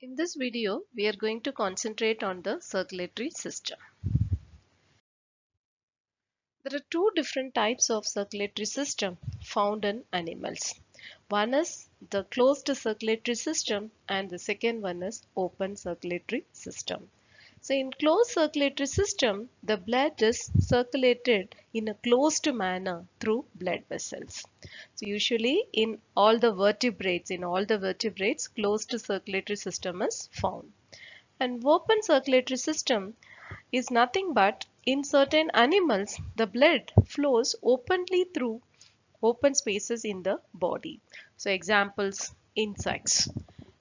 In this video, we are going to concentrate on the circulatory system. There are two different types of circulatory system found in animals. One is the closed circulatory system and the second one is open circulatory system. So in closed circulatory system, the blood is circulated in a closed manner through blood vessels. So usually in all the vertebrates, closed circulatory system is found. An open circulatory system is nothing but in certain animals the blood flows openly through open spaces in the body. So examples, insects.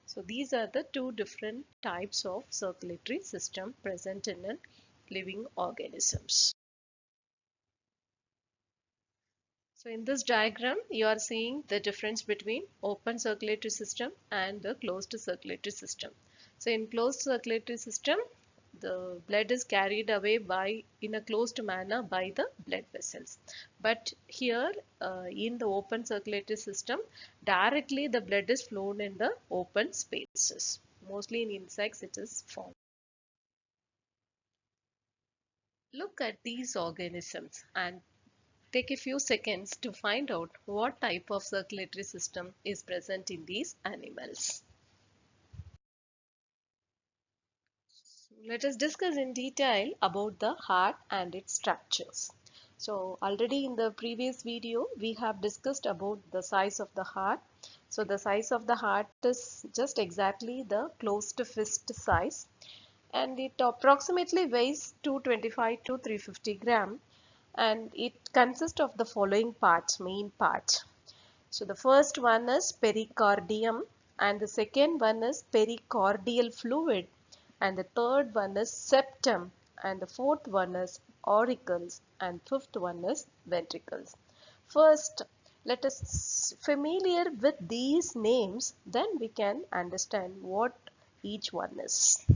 So these are the two different types of circulatory system present in living organisms. So in this diagram, you are seeing the difference between open circulatory system and the closed circulatory system. So in closed circulatory system, the blood is carried away in a closed manner by the blood vessels. But here in the open circulatory system, directly the blood is flown in the open spaces. Mostly in insects it is found. Look at these organisms and take a few seconds to find out what type of circulatory system is present in these animals. Let us discuss in detail about the heart and its structures. So already in the previous video we have discussed about the size of the heart. So the size of the heart is just exactly the closed fist size and it approximately weighs 225 to 350 gram and it consists of the following main parts. So the first one is pericardium and the second one is pericardial fluid and the third one is septum and the fourth one is auricles and fifth one is ventricles. First, let us familiar with these names, then we can understand what each one is.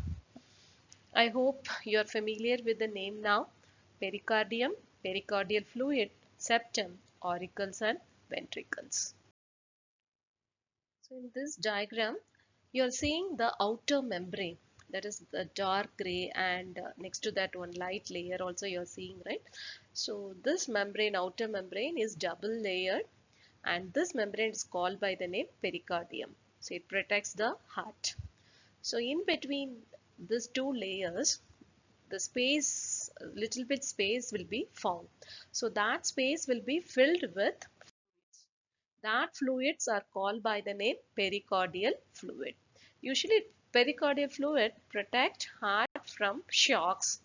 I hope you are familiar with the name now. Pericardium, pericardial fluid, septum, auricles and ventricles. So in this diagram, you are seeing the outer membrane, that is the dark gray, and next to that one light layer also you are seeing, right? So this membrane, outer membrane, is double layered and this membrane is called by the name pericardium. So it protects the heart. So in between these two layers, the space, little bit space will be found. So that space will be filled with that fluids are called by the name pericardial fluid. Usually pericardial fluid protect heart from shocks,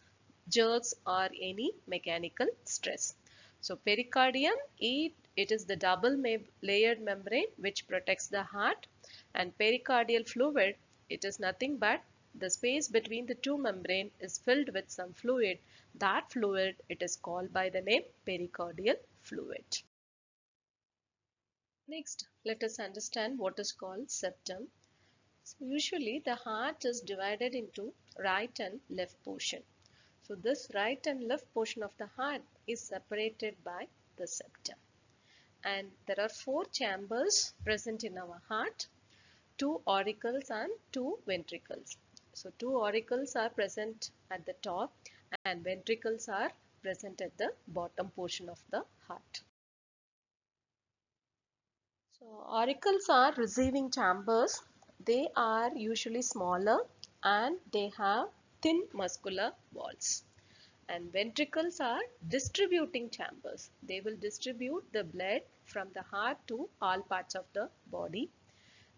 jerks or any mechanical stress. So pericardium, it is the double layered membrane which protects the heart, and pericardial fluid, it is nothing but the space between the two membrane is filled with some fluid. That fluid, it is called by the name pericardial fluid. Next, let us understand what is called septum. So usually the heart is divided into right and left portion. So this right and left portion of the heart is separated by the septum. And there are four chambers present in our heart, two auricles and two ventricles. So two auricles are present at the top and ventricles are present at the bottom portion of the heart. So auricles are receiving chambers. They are usually smaller and they have thin muscular walls. And ventricles are distributing chambers. They will distribute the blood from the heart to all parts of the body.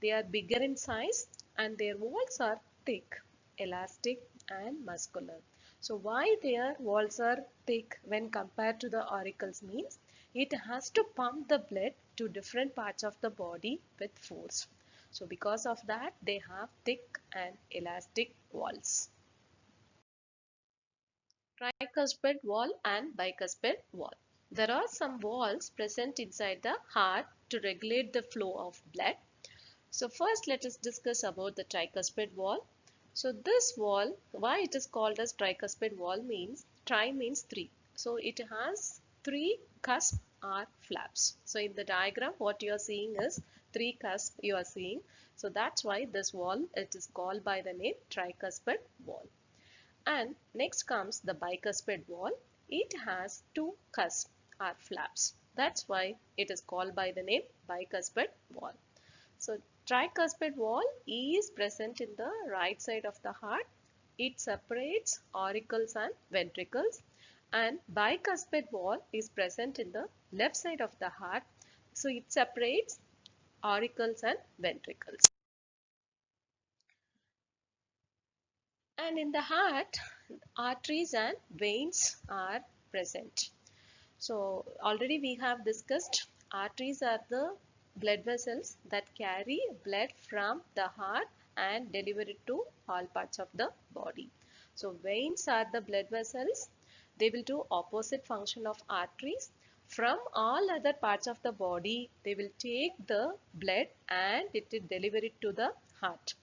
They are bigger in size and their walls are thick, elastic and muscular. So why their walls are thick when compared to the auricles means it has to pump the blood to different parts of the body with force. So because of that they have thick and elastic walls. Tricuspid wall and bicuspid wall. There are some walls present inside the heart to regulate the flow of blood. So first let us discuss about the tricuspid wall. So this wall, why it is called as tricuspid wall means, tri means three. So it has three cusp or flaps. So in the diagram what you are seeing is three cusps you are seeing. So that's why this wall, it is called by the name tricuspid wall. And next comes the bicuspid wall. It has two cusps or flaps. That's why it is called by the name bicuspid wall. So tricuspid wall is present in the right side of the heart. It separates auricles and ventricles, and bicuspid wall is present in the left side of the heart. So it separates auricles and ventricles. And in the heart, arteries and veins are present. So already we have discussed arteries are the blood vessels that carry blood from the heart and deliver it to all parts of the body. So veins are the blood vessels. They will do opposite function of arteries. From all other parts of the body, they will take the blood and it will deliver it to the heart.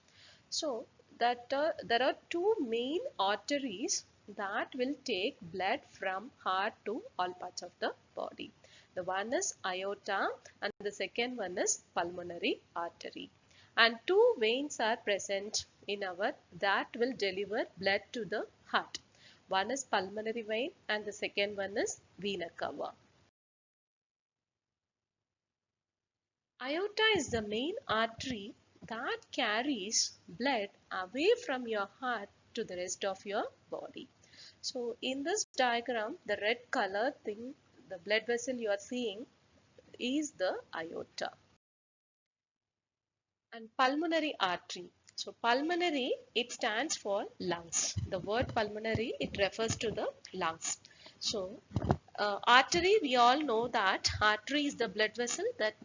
So that there are two main arteries that will take blood from heart to all parts of the body. The one is aorta and the second one is pulmonary artery. And two veins are present in our that will deliver blood to the heart. One is pulmonary vein and the second one is vena cava. Aorta is the main artery that carries blood away from your heart to the rest of your body. So in this diagram, the red color thing, the blood vessel you are seeing is the aorta. And pulmonary artery. So pulmonary, it stands for lungs. The word pulmonary, it refers to the lungs. So artery, we all know that artery is the blood vessel that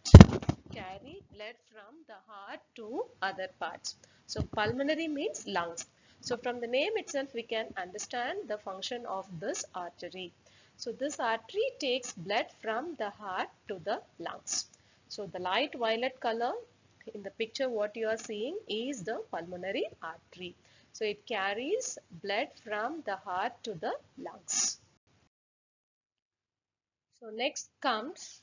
carry blood from the heart to other parts. So pulmonary means lungs. So from the name itself we can understand the function of this artery. So this artery takes blood from the heart to the lungs. So the light violet color in the picture what you are seeing is the pulmonary artery. So it carries blood from the heart to the lungs. So next comes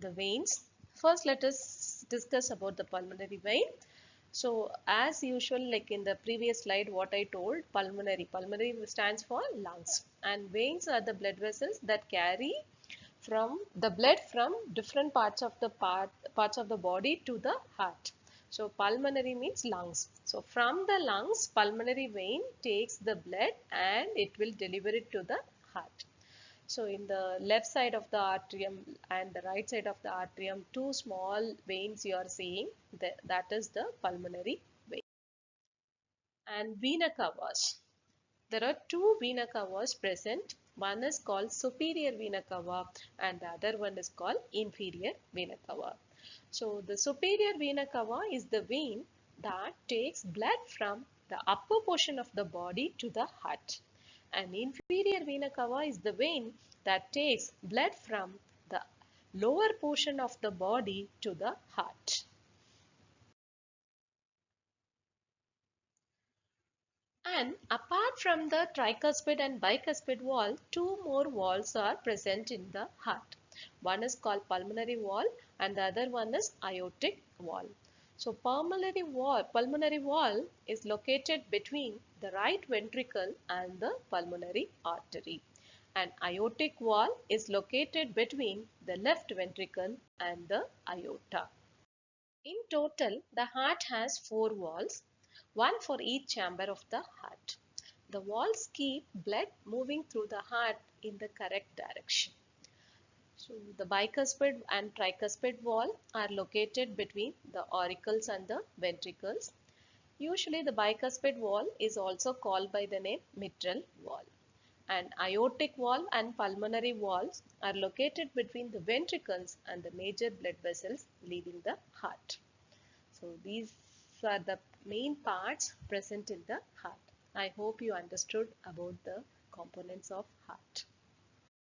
the veins. First let us discuss about the pulmonary vein. So as usual, like in the previous slide what I told, pulmonary stands for lungs, and veins are the blood vessels that carry from the blood from different parts of the parts of the body to the heart. So pulmonary means lungs. So from the lungs, pulmonary vein takes the blood and it will deliver it to the heart. So in the left side of the atrium and the right side of the atrium, two small veins you are seeing, that is the pulmonary vein. And vena cavas. There are two vena cavas present. One is called superior vena cava and the other one is called inferior vena cava. So the superior vena cava is the vein that takes blood from the upper portion of the body to the heart. And inferior vena cava is the vein that takes blood from the lower portion of the body to the heart. And apart from the tricuspid and bicuspid wall, two more walls are present in the heart. One is called pulmonary wall and the other one is aortic wall. So pulmonary wall is located between the right ventricle and the pulmonary artery. And aortic wall is located between the left ventricle and the aorta. In total, the heart has four walls, one for each chamber of the heart. The walls keep blood moving through the heart in the correct direction. So the bicuspid and tricuspid wall are located between the auricles and the ventricles. Usually the bicuspid wall is also called by the name mitral wall. And aortic wall and pulmonary walls are located between the ventricles and the major blood vessels leaving the heart. So these are the main parts present in the heart. I hope you understood about the components of heart.